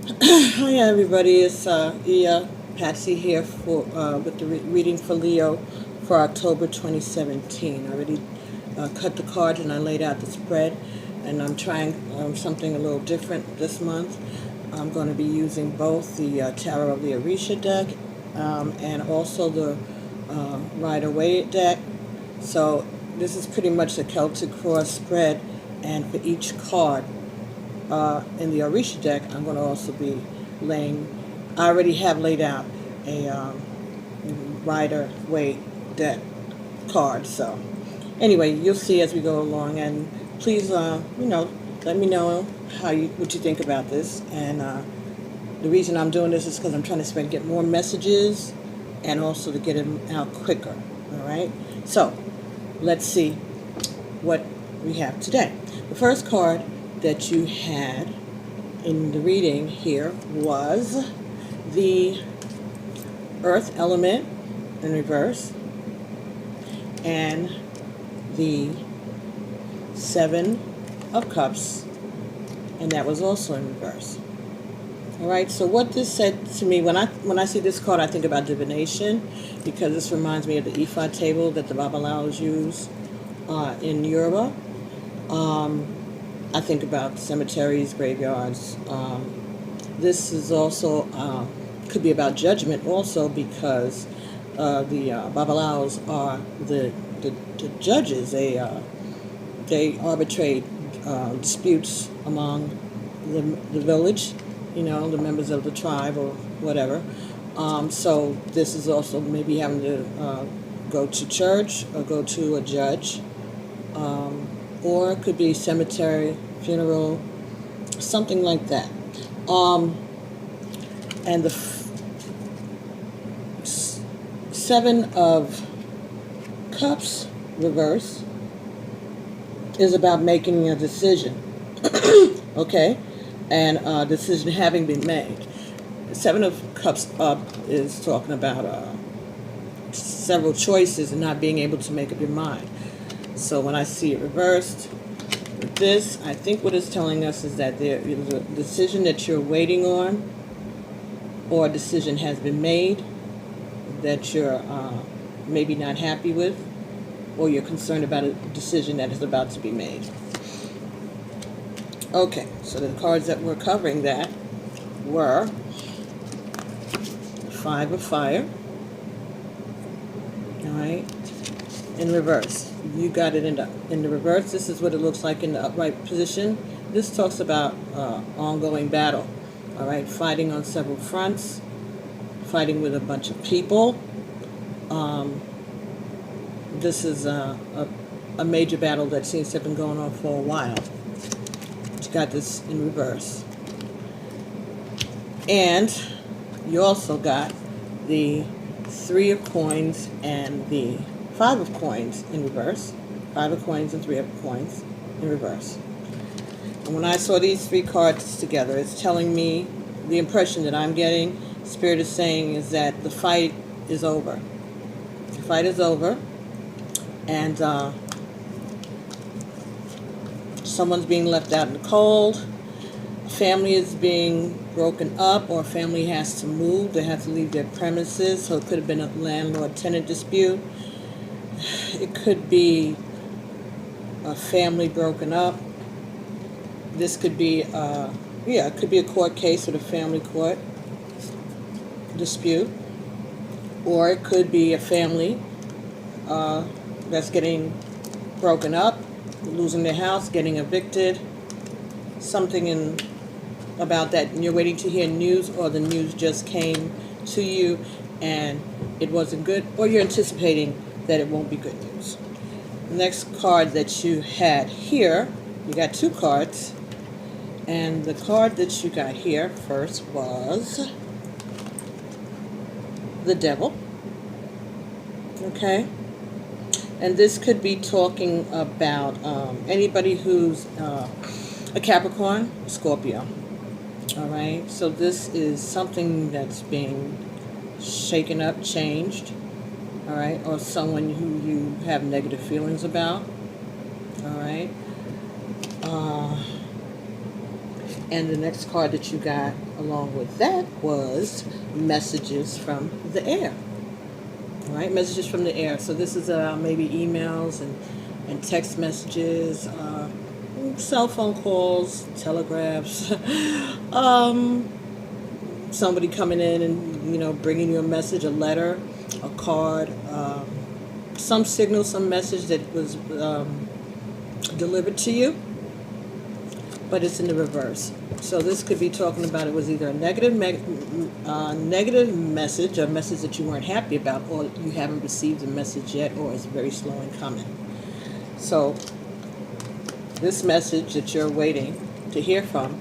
Hi everybody, it's Patsy here for with the reading for Leo for October 2017. I already cut the cards and I laid out the spread, and I'm trying something a little different this month. I'm going to be using both the Tarot of the Orisha deck and also the Rider-Waite deck. So this is pretty much a Celtic cross spread, and for each card in the Orisha deck, I'm going to also be laying, I already have laid out a Rider-Waite deck card. So anyway, you'll see as we go along, and please, let me know what you think about this. And the reason I'm doing this is because I'm trying to get more messages and also to get them out quicker. All right. So let's see what we have today. The first card that you had in the reading here was the Earth element in reverse and the Seven of Cups, and that was also in reverse. All right, so what this said to me, when I see this card, I think about divination, because this reminds me of the Ifa table that the Babalaos use in Yoruba. I think about cemeteries, graveyards. This is also could be about judgment also, because the Babalaos are the judges. They arbitrate disputes among the village, the members of the tribe or whatever. So this is also maybe having to go to church or go to a judge. Or it could be cemetery, funeral, something like that. And the Seven of Cups reverse is about making a decision. Okay? And a decision having been made. The Seven of Cups up is talking about several choices and not being able to make up your mind. So when I see it reversed with this, I think what it's telling us is that there is a decision that you're waiting on, or a decision has been made that you're maybe not happy with, or you're concerned about a decision that is about to be made. Okay, so the cards that were covering that were Five of Fire, all right, in reverse. You got it in the reverse. This is what it looks like in the upright position. This talks about ongoing battle, all right, fighting on several fronts, fighting with a bunch of people. This is a major battle that seems to have been going on for a while. You got this in reverse. And you also got the Three of Coins and the Five of Coins in reverse. Five of Coins and Three of Coins in reverse. And when I saw these three cards together, it's telling me, the impression that I'm getting, Spirit is saying, is that the fight is over. The fight is over, and someone's being left out in the cold. A family is being broken up, or a family has to move. They have to leave their premises, so it could have been a landlord-tenant dispute. It could be a family broken up. This could be, it could be a court case with a family court dispute. Or it could be a family that's getting broken up, losing their house, getting evicted, something about that. And you're waiting to hear news, or the news just came to you and it wasn't good, or you're anticipating that it won't be good news. The next card that you had here, you got two cards, and the card that you got here first was the Devil. Okay, and this could be talking about anybody who's a Capricorn, Scorpio. All right, so this is something that's being shaken up, changed. All right, or someone who you have negative feelings about. All right. And the next card that you got along with that was messages from the air. All right, messages from the air. So this is maybe emails and text messages, cell phone calls, telegraphs, somebody coming in and, you know, bringing you a message, a letter, a card, some signal, some message that was delivered to you, but it's in the reverse. So this could be talking about it was either a negative message, a message that you weren't happy about, or you haven't received the message yet, or it's very slow in coming. So this message that you're waiting to hear from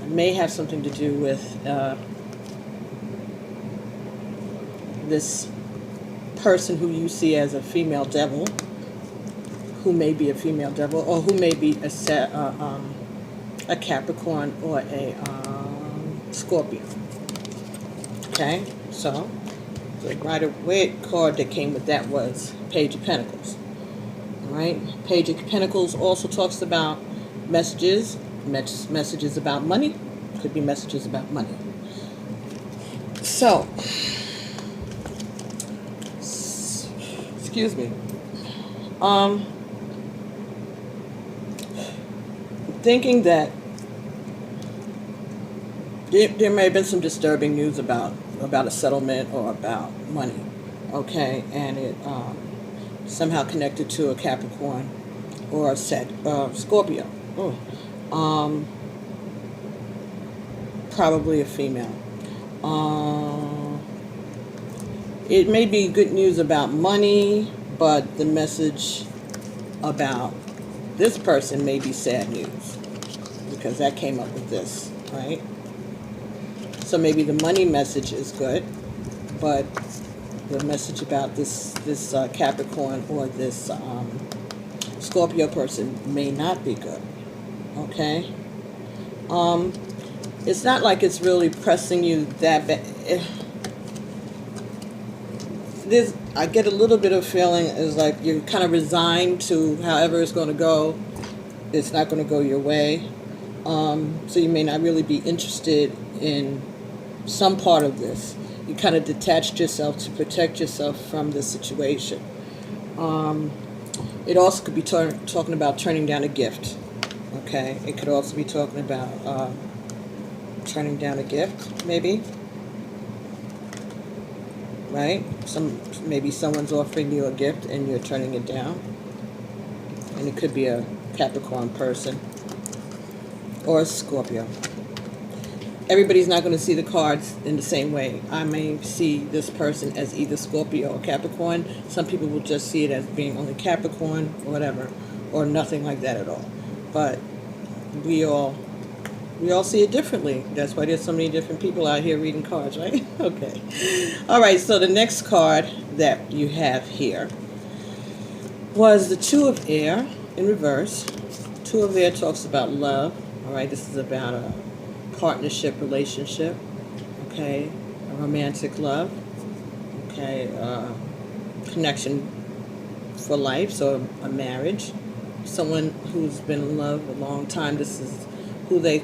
may have something to do with this person who you see as a female devil, who may be a female devil, or who may be a Capricorn or a Scorpio. Okay, so the Rider-Waite card that came with that was Page of Pentacles. All right, Page of Pentacles also talks about messages about money. Could be messages about money. So, excuse me. Thinking that there may have been some disturbing news about a settlement or about money, okay, and it somehow connected to a Capricorn or a Scorpio. Probably a female. It may be good news about money, but the message about this person may be sad news, because that came up with this, right? So maybe the money message is good, but the message about this Capricorn or this Scorpio person may not be good, okay? It's not like it's really pressing you that bad. I get a little bit of feeling is like you're kind of resigned to however it's going to go. It's not going to go your way. So you may not really be interested in some part of this. You kind of detached yourself to protect yourself from the situation. It also could be talking about turning down a gift. Okay? It could also be talking about turning down a gift, maybe. Right? Maybe someone's offering you a gift and you're turning it down. And it could be a Capricorn person or a Scorpio. Everybody's not going to see the cards in the same way. I may see this person as either Scorpio or Capricorn. Some people will just see it as being only Capricorn or whatever, or nothing like that at all. But we all see it differently. That's why there's so many different people out here reading cards, right? Okay. All right, so the next card that you have here was the Two of Air in reverse. Two of Air talks about love. All right, this is about a partnership relationship, okay, a romantic love, okay, connection for life, so a marriage, someone who's been in love a long time. This is who they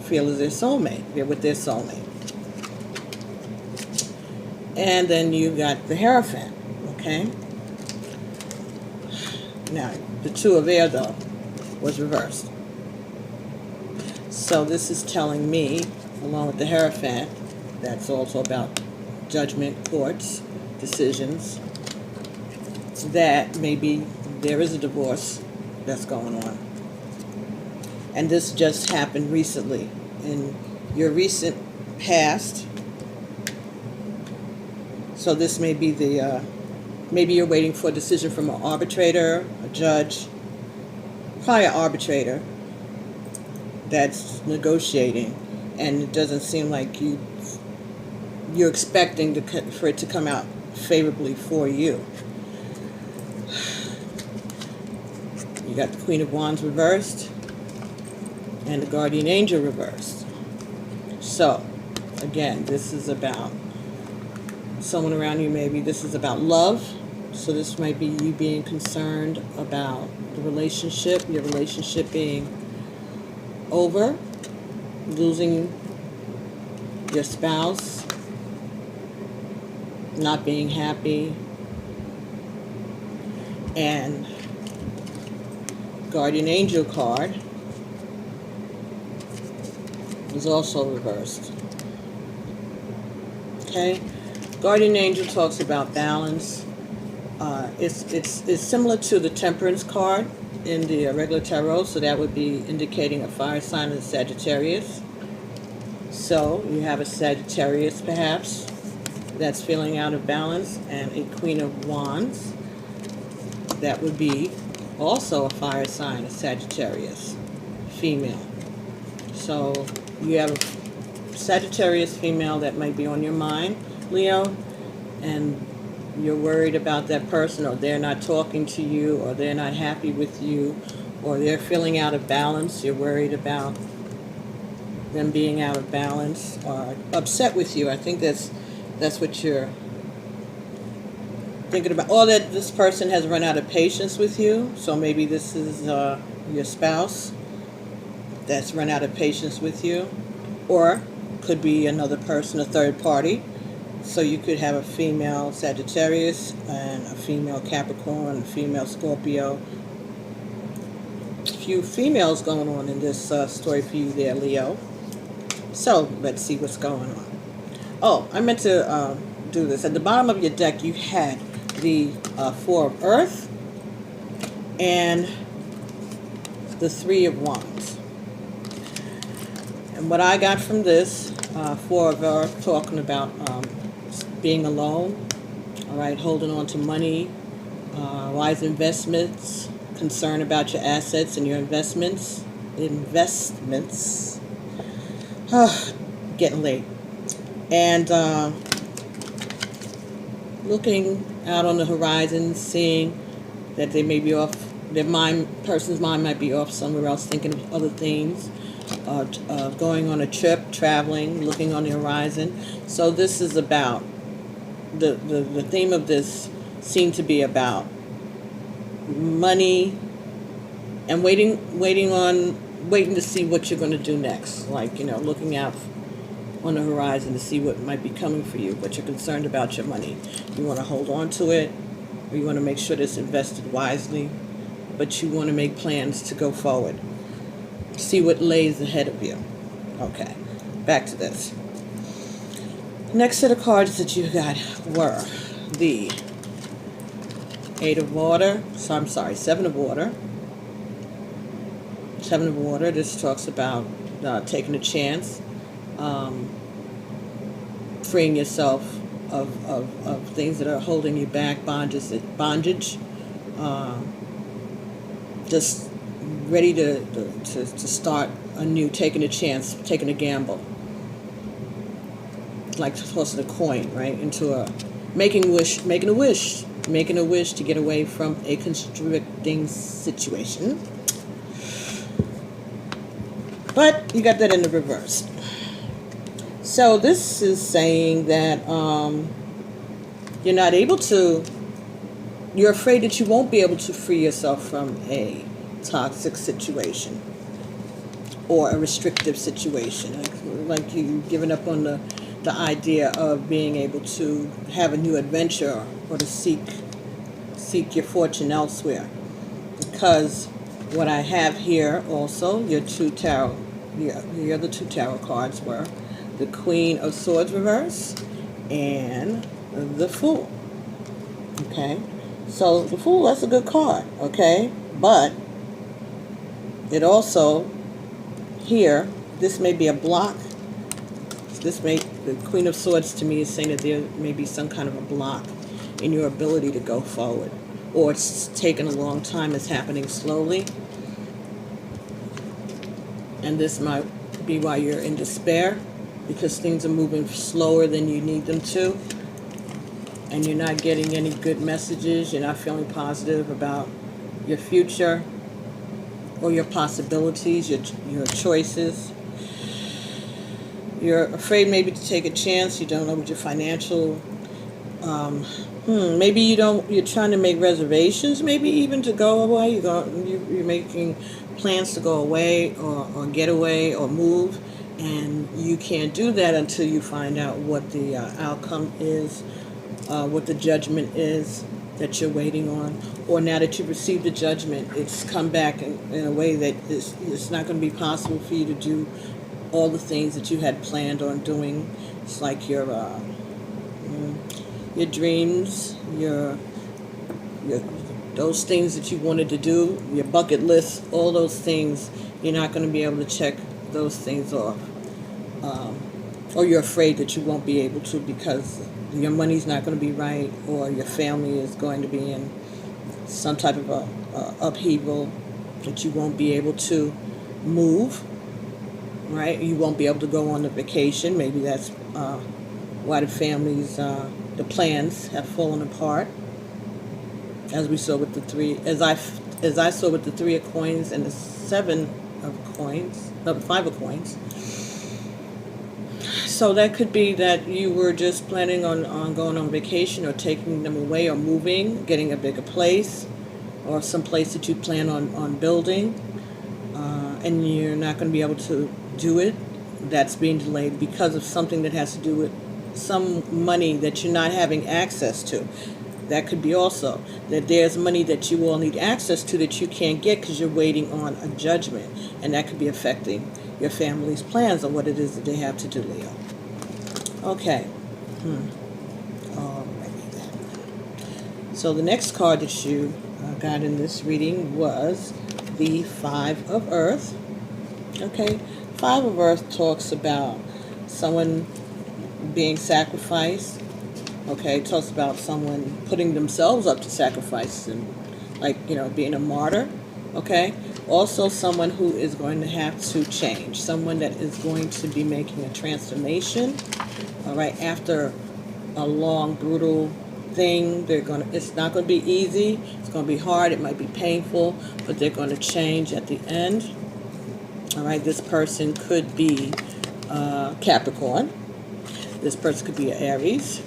feel is their soulmate. They're with their soulmate. And then you got the Hierophant, okay? Now, the Two of Air, though, was reversed. So this is telling me, along with the Hierophant, that's also about judgment, courts, decisions, that maybe there is a divorce that's going on. And this just happened recently in your recent past. So this may be maybe you're waiting for a decision from an arbitrator, a judge, probably an arbitrator that's negotiating, and it doesn't seem like you're expecting for it to come out favorably for you. You got the Queen of Wands reversed and the Guardian Angel reversed. So, again, this is about someone around you. Maybe this is about love. So this might be you being concerned about the relationship, your relationship being over, losing your spouse, not being happy, and guardian angel card is also reversed. Okay, guardian angel talks about balance. It's similar to the temperance card in the regular tarot, so that would be indicating a fire sign of Sagittarius. So you have a Sagittarius perhaps that's feeling out of balance, and a Queen of Wands that would be also a fire sign of Sagittarius, female. So you have a Sagittarius female that might be on your mind, Leo, and you're worried about that person, or they're not talking to you, or they're not happy with you, or they're feeling out of balance. You're worried about them being out of balance or upset with you. I think that's what you're thinking about. Or that this person has run out of patience with you. So maybe this is your spouse that's run out of patience with you, or could be another person, a third party. So you could have a female Sagittarius and a female Capricorn, a female Scorpio. A few females going on in this story for you there, Leo. So let's see what's going on. Oh, I meant to do this. At the bottom of your deck, you had the Four of Earth and the Three of Wands. And what I got from this, Four of Earth, talking about being alone, all right, holding on to money, wise investments, concern about your assets and your investments. Getting late. And looking out on the horizon, seeing that they may be off, person's mind might be off somewhere else, thinking of other things, going on a trip, traveling, looking on the horizon. So this is about, the theme of this seemed to be about money and waiting to see what you're going to do next. Like, looking out on the horizon to see what might be coming for you, but you're concerned about your money. You want to hold on to it, or you want to make sure that it's invested wisely, but you want to make plans to go forward. See what lays ahead of you. Okay, back to this. Next set of cards that you got were the Seven of Water. Seven of Water, this talks about taking a chance, freeing yourself of things that are holding you back, bondage, just ready to start anew, taking a chance, taking a gamble. Like tossing a coin, right, into making a wish to get away from a constricting situation. But you got that in the reverse. So this is saying that you're not able to, you're afraid that you won't be able to free yourself from a toxic situation or a restrictive situation. Like you've given up on the idea of being able to have a new adventure or to seek your fortune elsewhere. Because what I have here also, your other two tarot cards were the Queen of Swords reverse and the Fool. Okay, so the Fool, that's a good card, okay, but it also, here, this may be a block. The Queen of Swords to me is saying that there may be some kind of a block in your ability to go forward, or it's taken a long time, it's happening slowly, and this might be why you're in despair, because things are moving slower than you need them to, and you're not getting any good messages, you're not feeling positive about your future or your possibilities, your choices. You're afraid maybe to take a chance. You don't know what your financial, maybe you're trying to make reservations, maybe even to go away. You're making plans to go away or get away or move, And you can't do that until you find out what the outcome is, what the judgment is that you're waiting on. Or now that you've received the judgment, it's come back in a way that it's not going to be possible for you to do all the things that you had planned on doing. It's like your dreams, your those things that you wanted to do, your bucket list, all those things, you're not going to be able to check those things off. Or you're afraid that you won't be able to because your money's not going to be right, or your family is going to be in some type of upheaval that you won't be able to move, right? You won't be able to go on a vacation. Maybe that's why the families, the plans have fallen apart, as we saw with the as I saw with the 3 of coins and the 7 of coins, no, the 5 of coins. So that could be that you were just planning on going on vacation, or taking them away, or moving, getting a bigger place, or some place that you plan on building, and you're not going to be able to do it. That's being delayed because of something that has to do with some money that you're not having access to. That could be also that there's money that you all need access to that you can't get because you're waiting on a judgment, and that could be affecting your family's plans on what it is that they have to do, Leo. Okay. Alrighty then. So the next card that you got in this reading was the 5 of Earth. Okay. 5 of Earth talks about someone being sacrificed. Okay, it talks about someone putting themselves up to sacrifice, and being a martyr. Okay, also someone who is going to have to change, someone that is going to be making a transformation. All right, after a long, brutal thing, it's not going to be easy. It's going to be hard. It might be painful, but they're going to change at the end. All right, this person could be Capricorn. This person could be an Aries.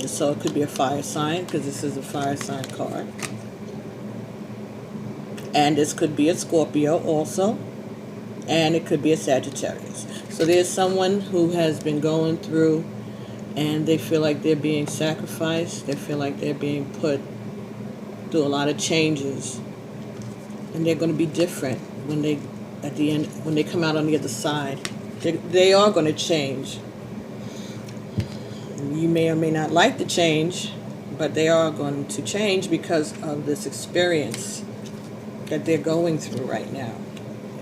So it could be a fire sign, because this is a fire sign card. And this could be a Scorpio also. And it could be a Sagittarius. So there's someone who has been going through, and they feel like they're being sacrificed. They feel like they're being put through a lot of changes. And they're going to be different when they come out on the other side. They are going to change. You may or may not like the change, but they are going to change because of this experience that they're going through right now.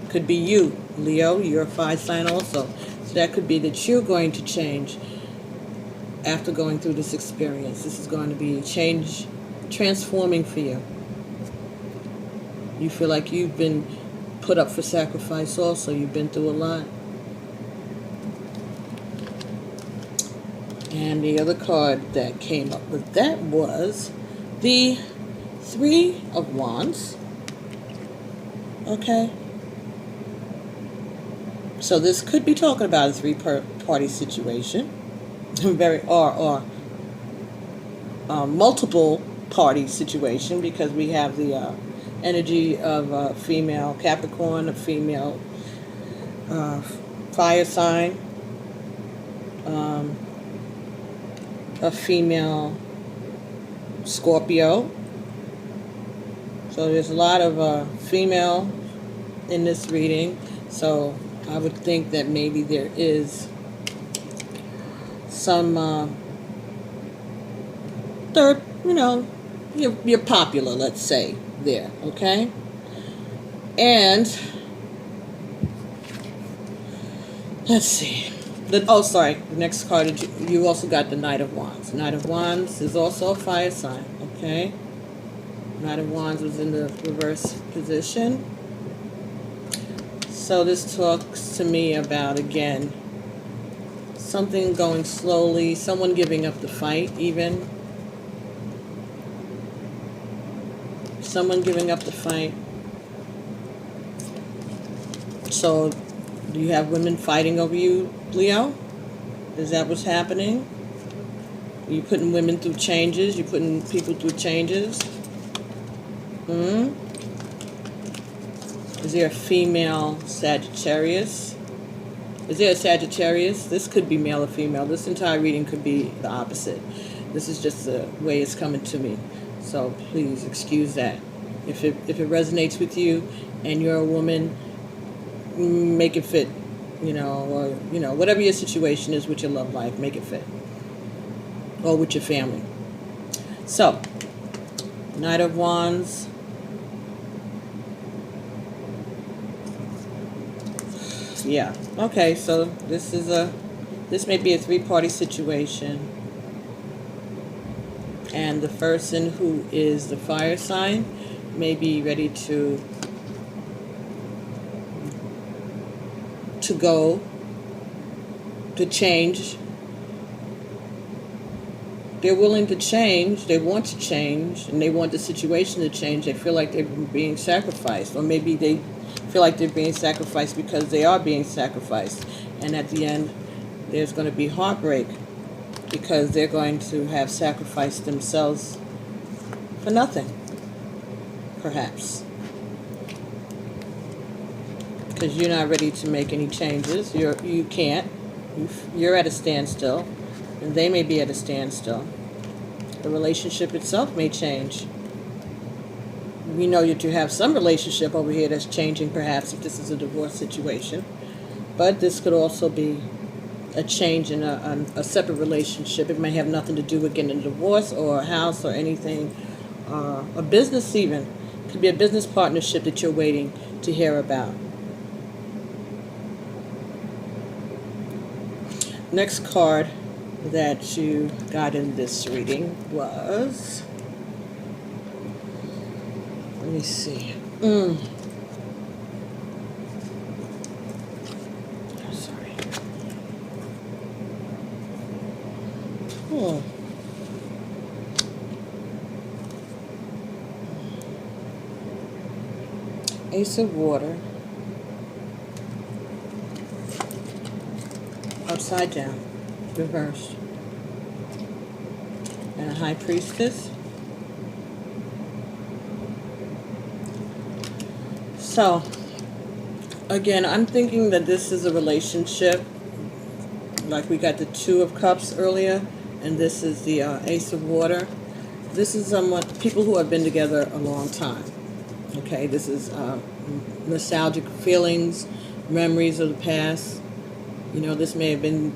It could be you, Leo, you're a fire sign also. So that could be that you're going to change after going through this experience. This is going to be transforming for you. You feel like you've been put up for sacrifice also. You've been through a lot. And the other card that came up with that was the 3 of Wands. Okay. So this could be talking about a 3-party situation. Multiple party situation, because we have the energy of a female Capricorn, a female fire sign, a female Scorpio. So there's a lot of female in this reading. So I would think that maybe there is some third, you're popular, let's say, there, okay? And let's see. The next card, you also got the Knight of Wands. Knight of Wands is also a fire sign, okay? Knight of Wands was in the reverse position. So this talks to me about, again, something going slowly, someone giving up the fight even. Someone giving up the fight. So do you have women fighting over you, Leo? Is that what's happening? Are you putting women through changes? You putting people through changes? Is there a female Sagittarius? Is there a Sagittarius? This could be male or female. This entire reading could be the opposite. This is just the way it's coming to me. So please excuse that. If it resonates with you and you're a woman, make it fit. Or whatever your situation is with your love life, make it fit. Or with your family. So, Knight of Wands. Yeah. Okay, so this may be a three-party situation. And the person who is the fire sign may be ready to go, to change. They're willing to change, they want to change, and they want the situation to change. They feel like they're being sacrificed, or maybe they feel like they're being sacrificed because they are being sacrificed. And at the end, there's going to be heartbreak because they're going to have sacrificed themselves for nothing, perhaps. Because you're not ready to make any changes. You can't. You're at a standstill, and they may be at a standstill. The relationship itself may change. We know that you have some relationship over here that's changing, perhaps, if this is a divorce situation. But this could also be a change in a separate relationship. It may have nothing to do with getting a divorce or a house or anything. A business even. It could be a business partnership that you're waiting to hear about. Next card that you got in this reading was, let me see. Sorry. Ace of Water. Upside down, reversed, and a High Priestess. So, again, I'm thinking that this is a relationship, like we got the Two of Cups earlier, and this is the Ace of Water. This is people who have been together a long time. Okay, this is nostalgic feelings, memories of the past. This may have been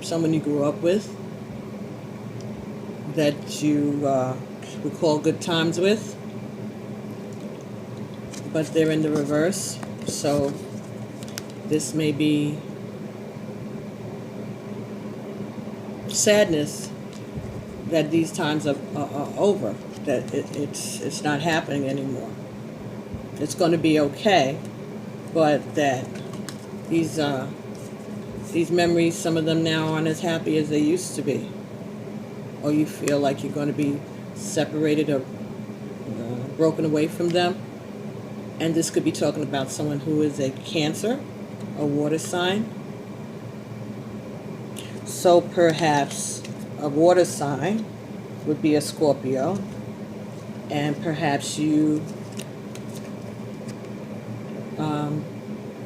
someone you grew up with, that you recall good times with, but they're in the reverse. So this may be sadness that these times are over, that it's not happening anymore. It's going to be okay, but that these memories, some of them now aren't as happy as they used to be. Or you feel like you're going to be separated or broken away from them. And this could be talking about someone who is a Cancer, a water sign. So perhaps a water sign would be a Scorpio. And perhaps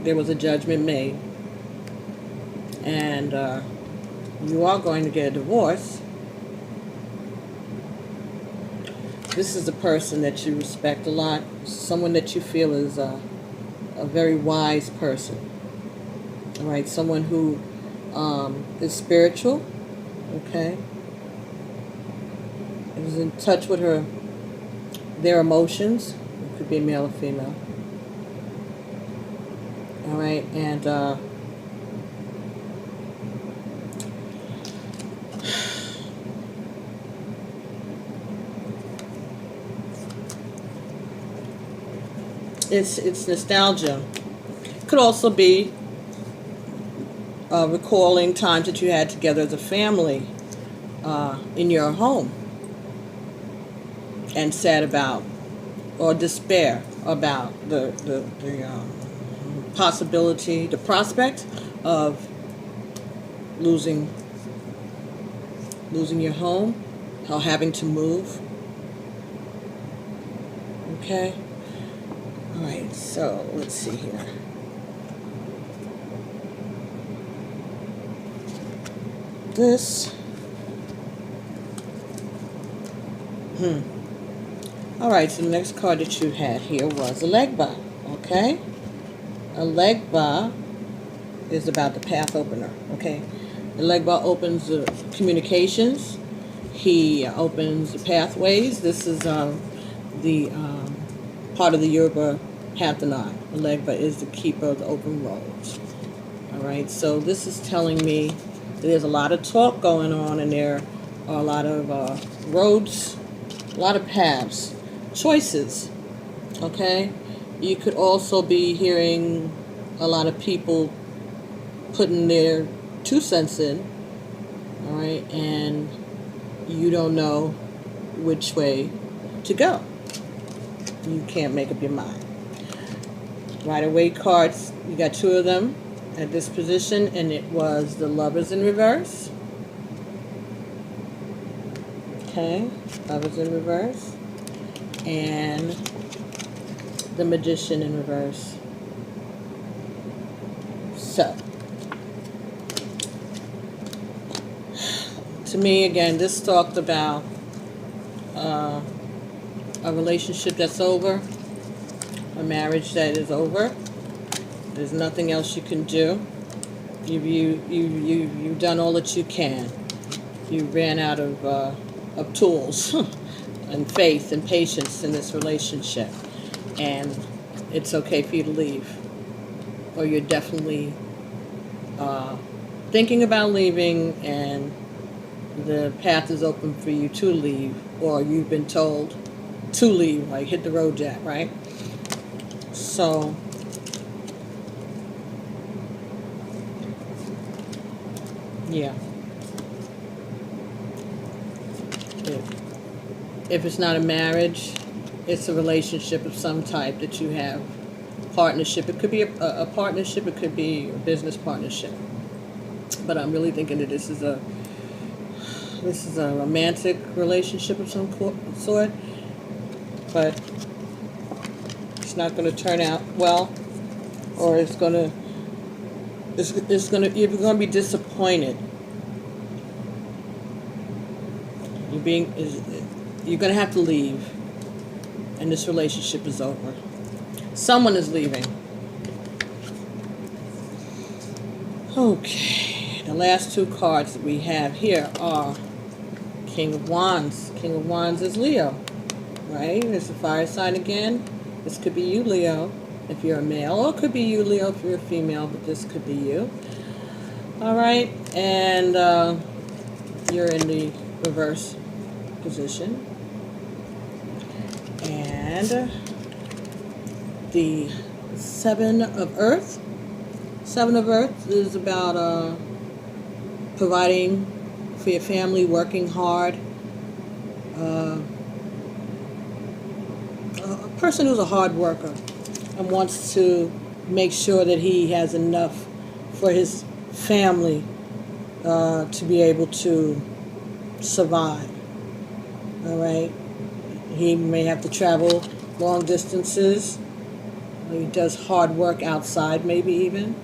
there was a judgment made. And you are going to get a divorce. This is a person that you respect a lot, someone that you feel is a very wise person. All right, someone who is spiritual, okay, is in touch with their emotions. It could be male or female. All right, and it's nostalgia. Could also be recalling times that you had together as a family in your home, and sad about or despair about the possibility, the prospect of losing your home, or having to move. Okay. All right, so let's see here. This. All right, so the next card that you had here was a legba, okay? A legba is about the path opener, okay? The legba opens the communications. He opens the pathways. This is the part of the Yoruba pantheon. The legba is the keeper of the open roads. All right, so this is telling me that there's a lot of talk going on, and there are a lot of roads, a lot of paths, choices, okay? You could also be hearing a lot of people putting their 2 cents in, all right, and you don't know which way to go. You can't make up your mind. Rider-Waite cards, you got 2 of them at this position, and it was the Lovers in reverse. Okay, Lovers in reverse. And the Magician in reverse. So, to me, again, this talked about a relationship that's over, a marriage that is over. There's nothing else you can do. You've done all that you can. You ran out of tools and faith and patience in this relationship, and it's okay for you to leave, or you're definitely thinking about leaving, and the path is open for you to leave, or you've been told to leave, like hit the road, Jack, right? So yeah, if it's not a marriage, it's a relationship of some type that you have. Partnership. It could be a partnership. It could be a business partnership. But I'm really thinking that this is a romantic relationship of some sort. But it's not going to turn out well, or you're going to be disappointed. You're going to have to leave, and this relationship is over. Someone is leaving. Okay, the last 2 cards that we have here are King of Wands. King of Wands is Leo, right? It's a fire sign again. This could be you, Leo, if you're a male, or it could be you, Leo, if you're a female, but this could be you. All right, and you're in the reverse position. And the 7 of Earth. 7 of Earth is about providing for your family, working hard. A person who's a hard worker and wants to make sure that he has enough for his family to be able to survive. All right? He may have to travel long distances. He does hard work outside, maybe even.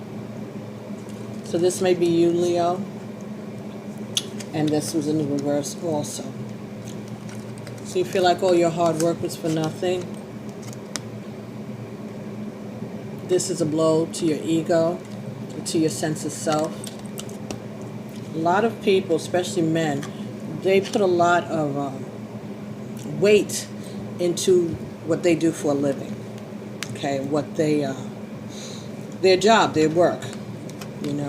So this may be you, Leo. And this was in the reverse also. So you feel like all your hard work was for nothing. This is a blow to your ego, to your sense of self. A lot of people, especially men, they put a lot of weight into what they do for a living. Okay, what they, their job, their work, and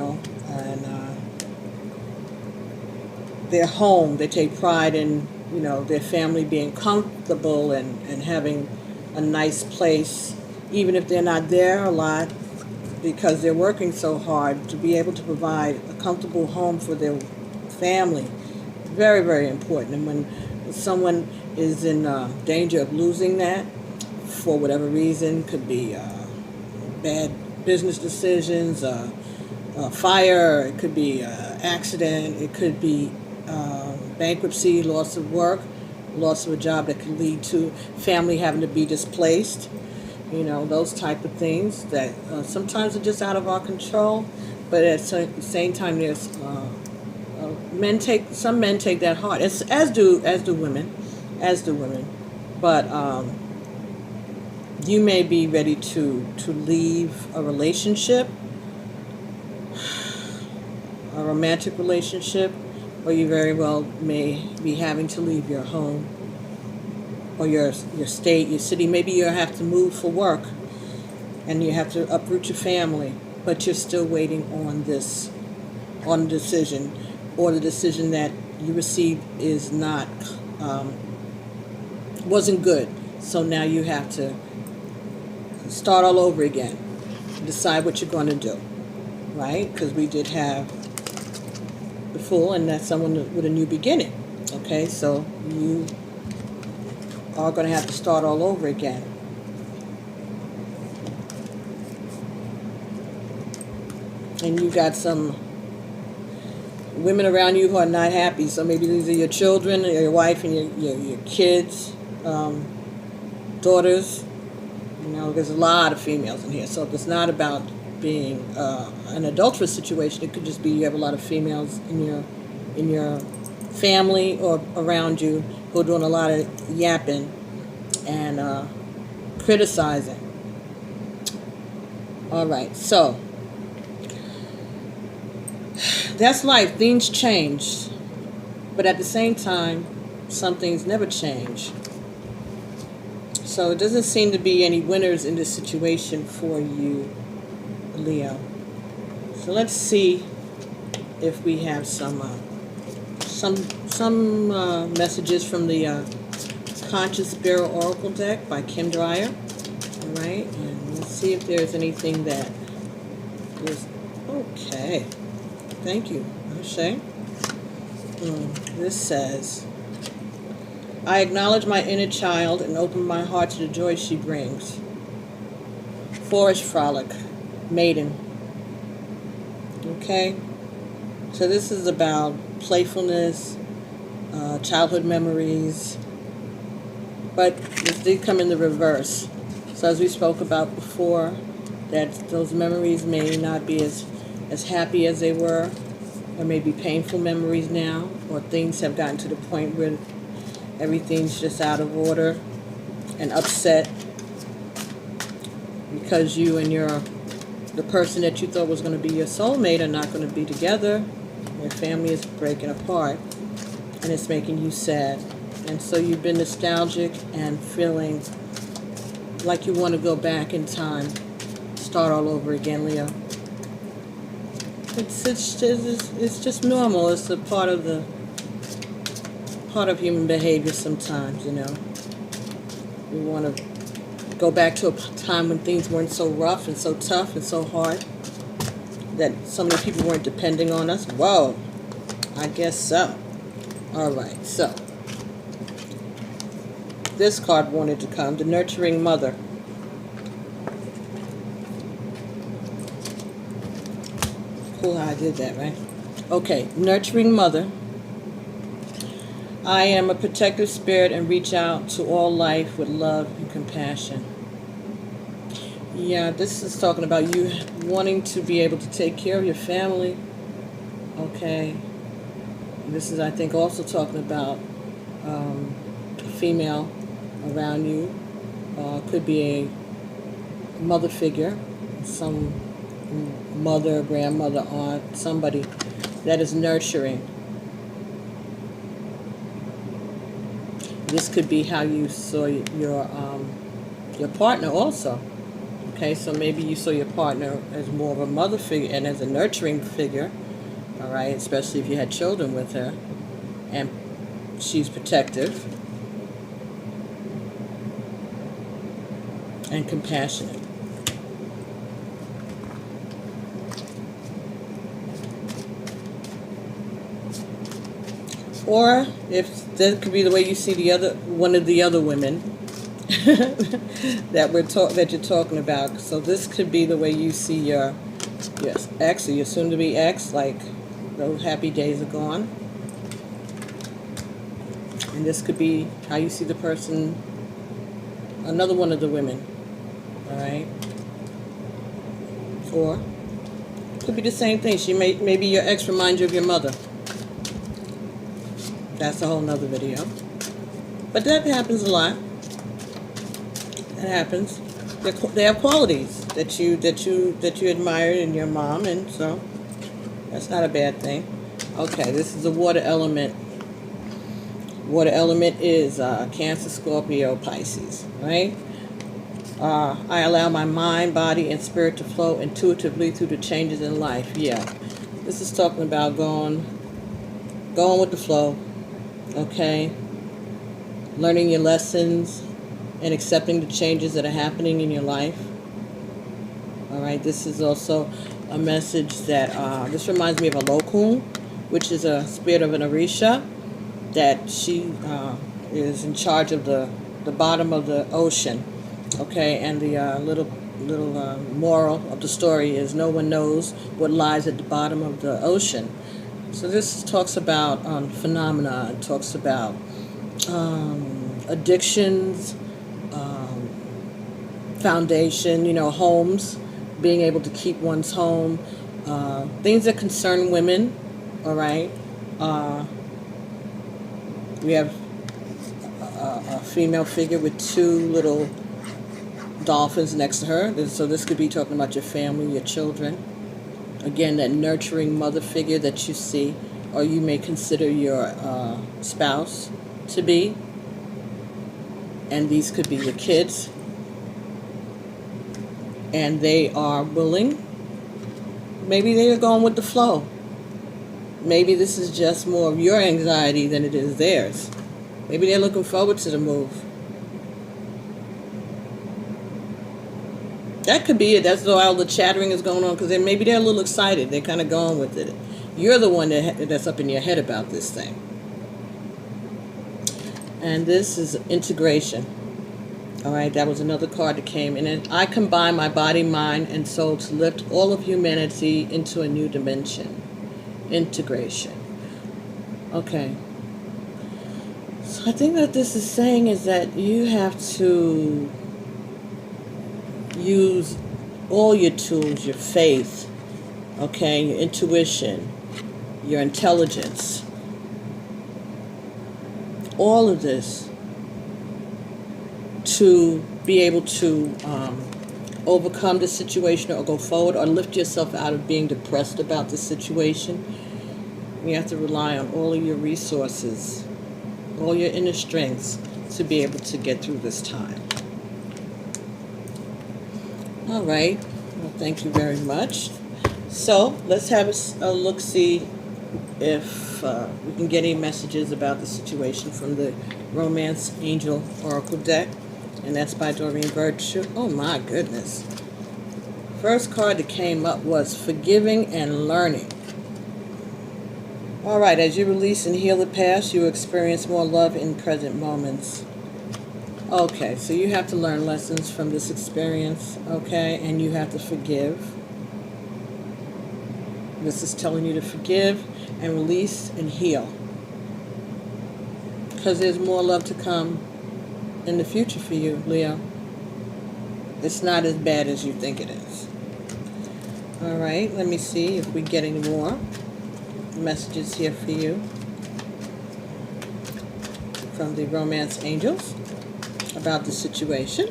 their home. They take pride in, their family being comfortable and having a nice place, even if they're not there a lot, because they're working so hard to be able to provide a comfortable home for their family. Very, very important. And when someone is in danger of losing that, for whatever reason, could be bad business decisions, fire, it could be accident, it could be bankruptcy, loss of work, loss of a job that could lead to family having to be displaced. You know, those type of things that sometimes are just out of our control, but at the same time, there's some men take that hard, as do women, but you may be ready to leave a relationship, a romantic relationship, or you very well may be having to leave your home or your state, your city. Maybe you have to move for work and you have to uproot your family, but you're still waiting on a decision, or the decision that you received is not, wasn't good. So now you have to start all over again, decide what you're going to do, right? Because we did have the Fool, and that's someone with a new beginning. Okay, so you are going to have to start all over again. And you got some women around you who are not happy. So maybe these are your children, or your wife, and your kids, daughters. You know, there's a lot of females in here. So it's not about being an adulterous situation. It could just be you have a lot of females in your family or around you who are doing a lot of yapping and criticizing. All right, so that's life. Things change, but at the same time, some things never change. So it doesn't seem to be any winners in this situation for you, Leo. So let's see if we have some messages from the Conscious Spirit Oracle deck by Kim Dreyer. All right, and let's see if there's anything that is okay. Thank you, Isha. This says, I acknowledge my inner child and open my heart to the joy she brings. Forest frolic, maiden. Okay? So this is about playfulness, childhood memories, but this did come in the reverse. So as we spoke about before, that those memories may not be as happy as they were, or maybe painful memories now, or things have gotten to the point where everything's just out of order and upset because you and the person that you thought was going to be your soulmate are not going to be together. Your family is breaking apart, and it's making you sad. And so you've been nostalgic and feeling like you want to go back in time, start all over again, Leo. It's just normal. It's a part of human behavior sometimes, you know. We want to go back to a time when things weren't so rough and so tough and so hard, that so many people weren't depending on us. Whoa, I guess so. All right, so this card wanted to come, the Nurturing Mother. Cool how I did that, right? Okay, Nurturing Mother. I am a protective spirit and reach out to all life with love and compassion. Yeah, this is talking about you wanting to be able to take care of your family. Okay. This is, I think, also talking about a female around you. Could be a mother figure, some mother, grandmother, aunt, somebody that is nurturing. This could be how you saw your partner also. Okay, so maybe you saw your partner as more of a mother figure and as a nurturing figure, all right, especially if you had children with her, and she's protective and compassionate. Or if that could be the way you see one of the other women that you're talking about. So this could be the way you see your ex or your soon-to-be ex, like those happy days are gone. And this could be how you see the person, another one of the women, All right. Or could be the same thing. Maybe your ex reminds you of your mother. That's a whole nother video. But that happens a lot. That happens. They have qualities that you admire in your mom, and so that's not a bad thing. Okay, this is the water element. Water element is Cancer, Scorpio, Pisces, right? I allow my mind, body, and spirit to flow intuitively through the changes in life. Yeah, this is talking about going with the flow, okay? Learning your lessons and accepting the changes that are happening in your life. All right, this is also a message that, this reminds me of a Lokun, which is a spirit of an Orisha, that she is in charge of the bottom of the ocean. Okay, and the little moral of the story is no one knows what lies at the bottom of the ocean. So this talks about phenomena. It talks about addictions, foundation, homes, being able to keep one's home, things that concern women. All right. We have a female figure with two little dolphins next to her. So this could be talking about your family, your children. Again, that nurturing mother figure that you see, or you may consider your spouse to be. And these could be your kids. And they are willing. Maybe they are going with the flow. Maybe this is just more of your anxiety than it is theirs. Maybe they're looking forward to the move. That could be it. That's why all the chattering is going on, because maybe they're a little excited. They're kind of going with it. You're the one that's up in your head about this thing. And this is integration. All right, that was another card that came in. And I combine my body, mind, and soul to lift all of humanity into a new dimension. Integration. Okay. So I think what this is saying is that you have to use all your tools, your faith, okay, your intuition, your intelligence, all of this to be able to overcome the situation or go forward or lift yourself out of being depressed about the situation. You have to rely on all of your resources, all your inner strengths to be able to get through this time. All right. Well, thank you very much. So let's have a look-see if we can get any messages about the situation from the Romance Angel Oracle deck. And that's by Doreen Virtue. Oh my goodness. First card that came up was Forgiving and Learning. All right, as you release and heal the past, you experience more love in present moments. Okay, so you have to learn lessons from this experience, okay, and you have to forgive. This is telling you to forgive and release and heal. Because there's more love to come in the future for you, Leo. It's not as bad as you think it is. All right, let me see if we get any more messages here for you from the Romance Angels about the situation.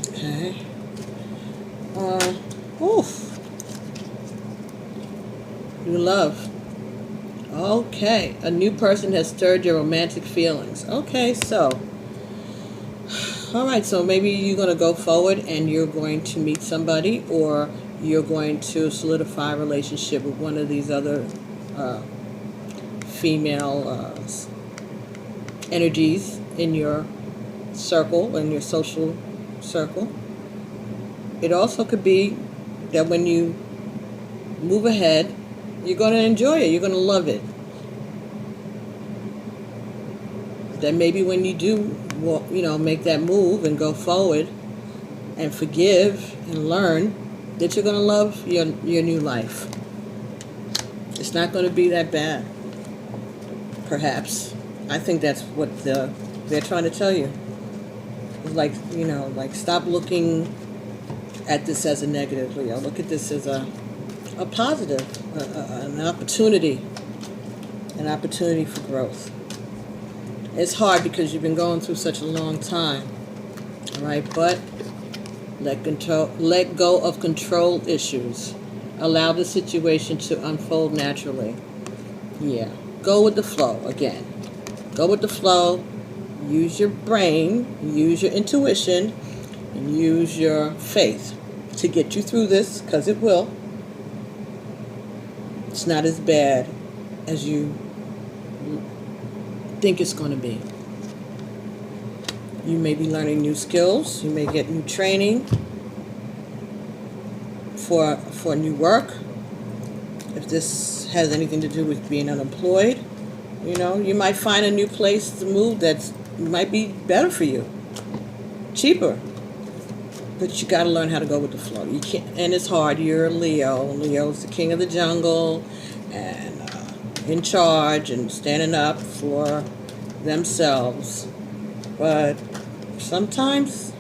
Okay. New love. Okay. A new person has stirred your romantic feelings. Okay, so. All right, so maybe you're going to go forward and you're going to meet somebody, or you're going to solidify a relationship with one of these other female energies in your circle, in your social circle. It also could be that when you move ahead, you're going to enjoy it. You're going to love it. That maybe when you do, make that move and go forward and forgive and learn, that you're going to love your new life. It's not going to be that bad. Perhaps. I think that's what they're trying to tell you. like, like stop looking at this as a negative, Leo. Look at this as a positive, an opportunity for growth. It's hard because you've been going through such a long time, all right? But let go of control issues. Allow the situation to unfold naturally. Yeah, go with the flow again. Go with the flow. Use your brain, use your intuition, and use your faith to get you through this, because it will. It's not as bad as you think it's going to be. You may be learning new skills. You may get new training for new work. If this has anything to do with being unemployed, you might find a new place to move that might be better for you, cheaper. But you got to learn how to go with the flow. You can't, and it's hard. You're a Leo. Leo's the king of the jungle, and in charge and standing up for themselves. But sometimes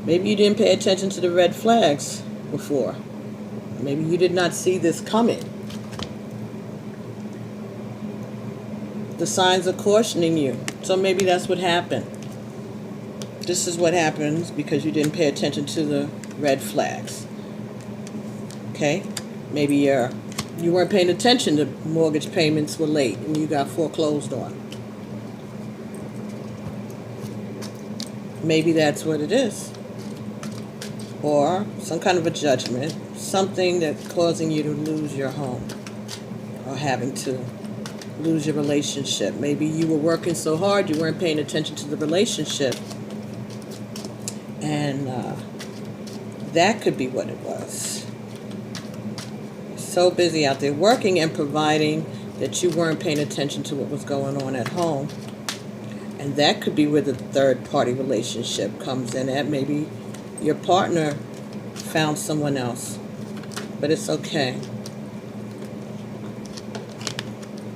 maybe you didn't pay attention to the red flags before. Maybe you did not see this coming. The signs are cautioning you. So maybe that's what happened. This is what happens because you didn't pay attention to the red flags. Okay? Maybe you weren't paying attention. The mortgage payments were late and you got foreclosed on. Maybe that's what it is. Or some kind of a judgment. Something that's causing you to lose your home. Or having to lose your relationship. Maybe you were working so hard you weren't paying attention to the relationship. And that could be what it was. You're so busy out there working and providing that you weren't paying attention to what was going on at home. And that could be where the third party relationship comes in at. Maybe your partner found someone else. But it's okay.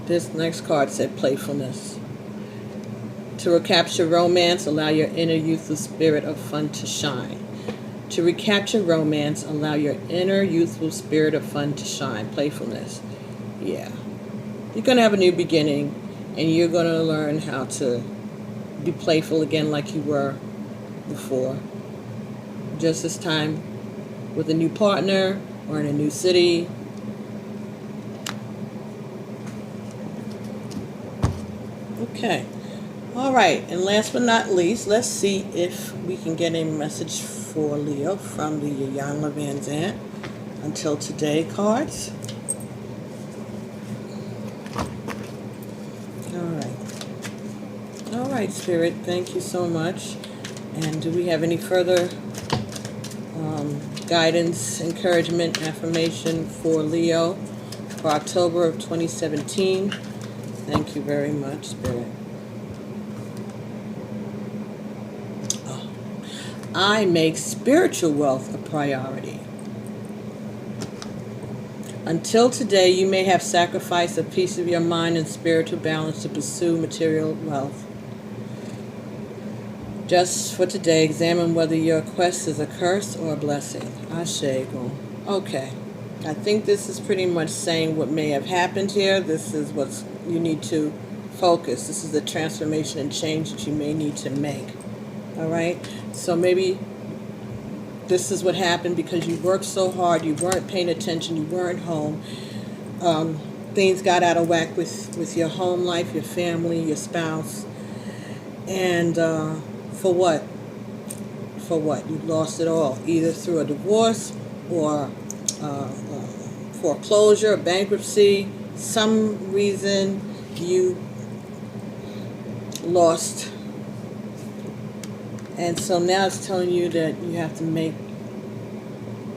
This next card said playfulness. To recapture romance, allow your inner youthful spirit of fun to shine. To recapture romance, allow your inner youthful spirit of fun to shine. Playfulness. Yeah. You're going to have a new beginning, and you're going to learn how to be playful again like you were before. Just this time with a new partner or in a new city. Okay. All right. And last but not least, let's see if we can get a message for Leo from the Iyanla Vanzant Until Today cards. All right. All right, Spirit. Thank you so much. And do we have any further guidance, encouragement, affirmation for Leo for October of 2017? Thank you very much, Spirit. Oh. I make spiritual wealth a priority. Until today, you may have sacrificed a piece of your mind and spiritual balance to pursue material wealth. Just for today, examine whether your quest is a curse or a blessing. Ashe. Okay. I think this is pretty much saying what may have happened here. This is what you need to focus. This is the transformation and change that you may need to make. All right? So maybe this is what happened because you worked so hard, you weren't paying attention, you weren't home. Things got out of whack with your home life, your family, your spouse. And for what? For what? You lost it all, either through a divorce or foreclosure, bankruptcy, some reason you lost. And so now it's telling you that you have to make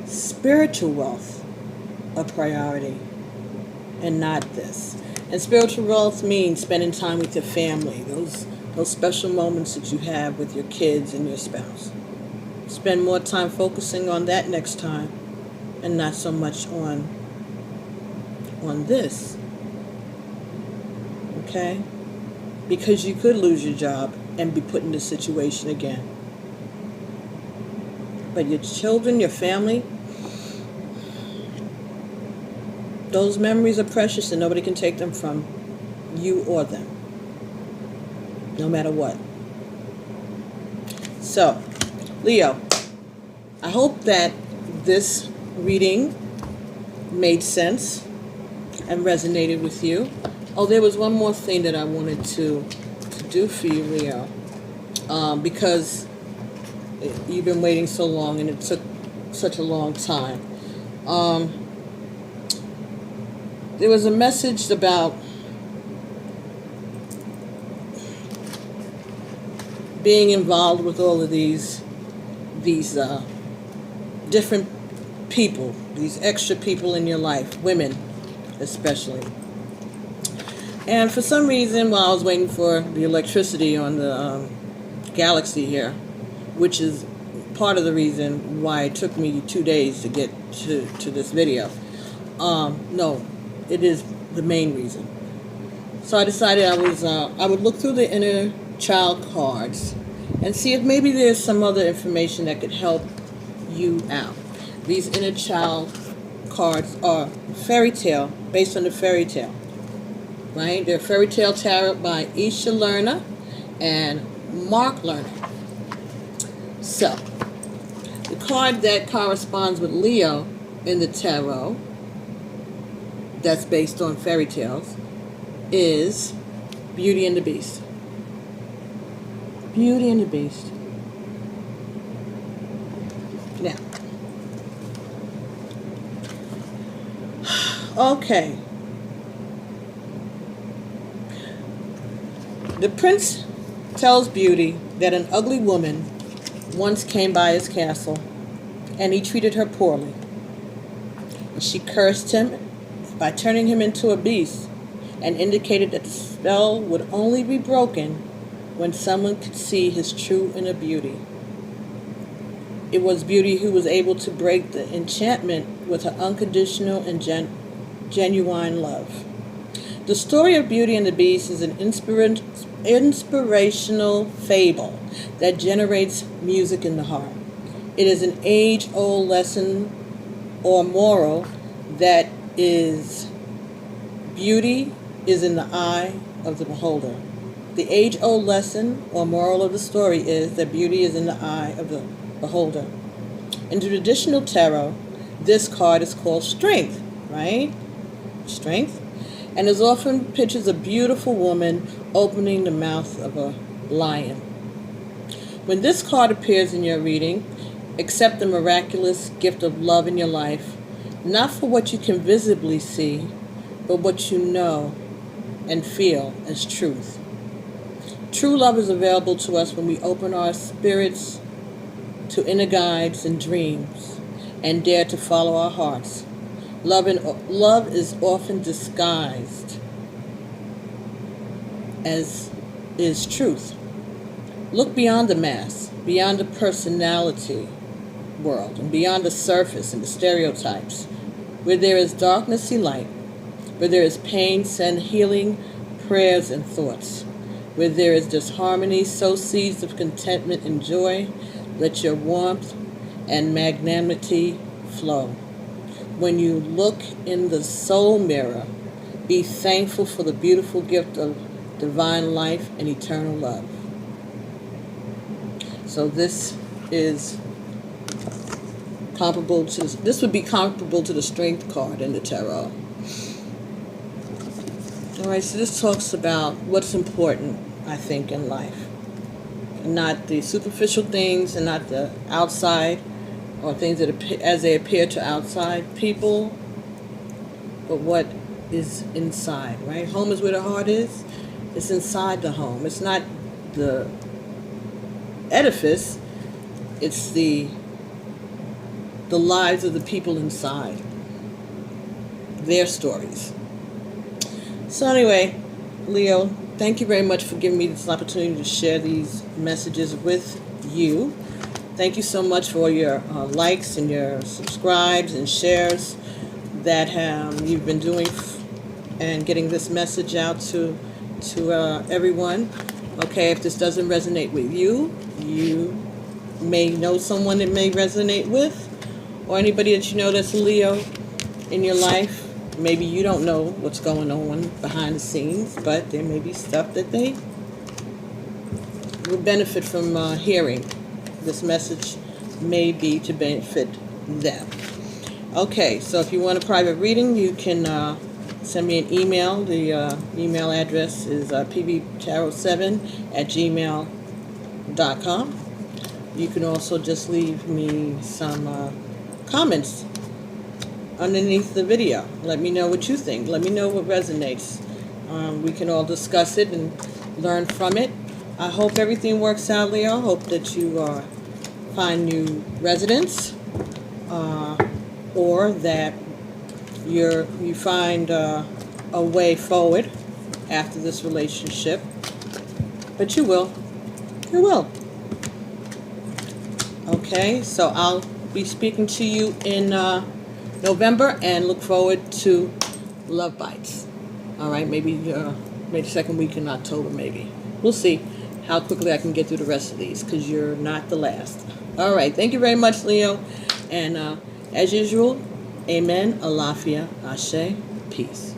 spiritual wealth a priority and not this. And spiritual wealth means spending time with your family, those special moments that you have with your kids and your spouse. Spend more time focusing on that next time and not so much on this. Okay? because you could lose your job and be put in this situation again. But your children, your family, those memories are precious and nobody can take them from you or them, no matter what. So, Leo, I hope that this reading made sense and resonated with you. Oh, there was one more thing that I wanted to do for you, Leo, because you've been waiting so long and it took such a long time. There was a message about being involved with all of these different people, these extra people in your life, women especially. And for some reason, while I was waiting for the electricity on the galaxy here, which is part of the reason why it took me 2 days to get to this video. No, it is the main reason. So I decided I would look through the inner child cards and see if maybe there's some other information that could help you out. These inner child cards are fairy tale, based on the fairy tale, right? They're fairy tale tarot by Isha Lerner and Mark Lerner. So, the card that corresponds with Leo in the tarot, that's based on fairy tales, is Beauty and the Beast. Beauty and the Beast. Now, okay. The prince tells Beauty that an ugly woman once came by his castle and he treated her poorly. And she cursed him by turning him into a beast and indicated that the spell would only be broken when someone could see his true inner beauty. It was Beauty who was able to break the enchantment with her unconditional and genuine love. The story of Beauty and the Beast is an inspirational fable that generates music in the heart. It is an age-old lesson or moral that is beauty is in the eye of the beholder. The age-old lesson or moral of the story is that beauty is in the eye of the beholder. In the traditional tarot, this card is called Strength, right? Strength. And is often pictures a beautiful woman opening the mouth of a lion. When this card appears in your reading, accept the miraculous gift of love in your life, not for what you can visibly see, but what you know and feel as truth. True love is available to us when we open our spirits to inner guides and dreams and dare to follow our hearts. Love is often disguised as is truth. Look beyond the mask, beyond the personality world, and beyond the surface and the stereotypes. Where there is darkness, see light. Where there is pain, send healing prayers and thoughts. Where there is disharmony, sow seeds of contentment and joy. Let your warmth and magnanimity flow. When you look in the soul mirror, be thankful for the beautiful gift of divine life and eternal love. So this is comparable to this would be comparable to the Strength card in the tarot. All right, so this talks about what's important, I think, in life. Not the superficial things and not the outside or things that appear, as they appear to outside people, but what is inside, right? Home is where the heart is. It's inside the home. It's not the edifice. It's the lives of the people inside. Their stories. So anyway, Leo, thank you very much for giving me this opportunity to share these messages with you. Thank you so much for all your likes and your subscribes and shares that you've been doing and getting this message out to to everyone. Okay, if this doesn't resonate with you, you may know someone it may resonate with, or anybody that you know that's a Leo in your life. Maybe you don't know what's going on behind the scenes, but there may be stuff that they will benefit from hearing. This message may be to benefit them. Okay, so if you want a private reading, you can send me an email. The email address is pbtarot7@gmail.com. You can also just leave me some comments underneath the video. Let me know what you think. Let me know what resonates. We can all discuss it and learn from it. I hope everything works out, Leo. I hope that you find new residents, or that you find a way forward after this relationship. But you will. You will. Okay, so I'll be speaking to you in November, and look forward to Love Bites. All right, maybe the second week in October, maybe. We'll see how quickly I can get through the rest of these, because you're not the last. All right, thank you very much, Leo. And as usual, amen, alafia, ashe, peace.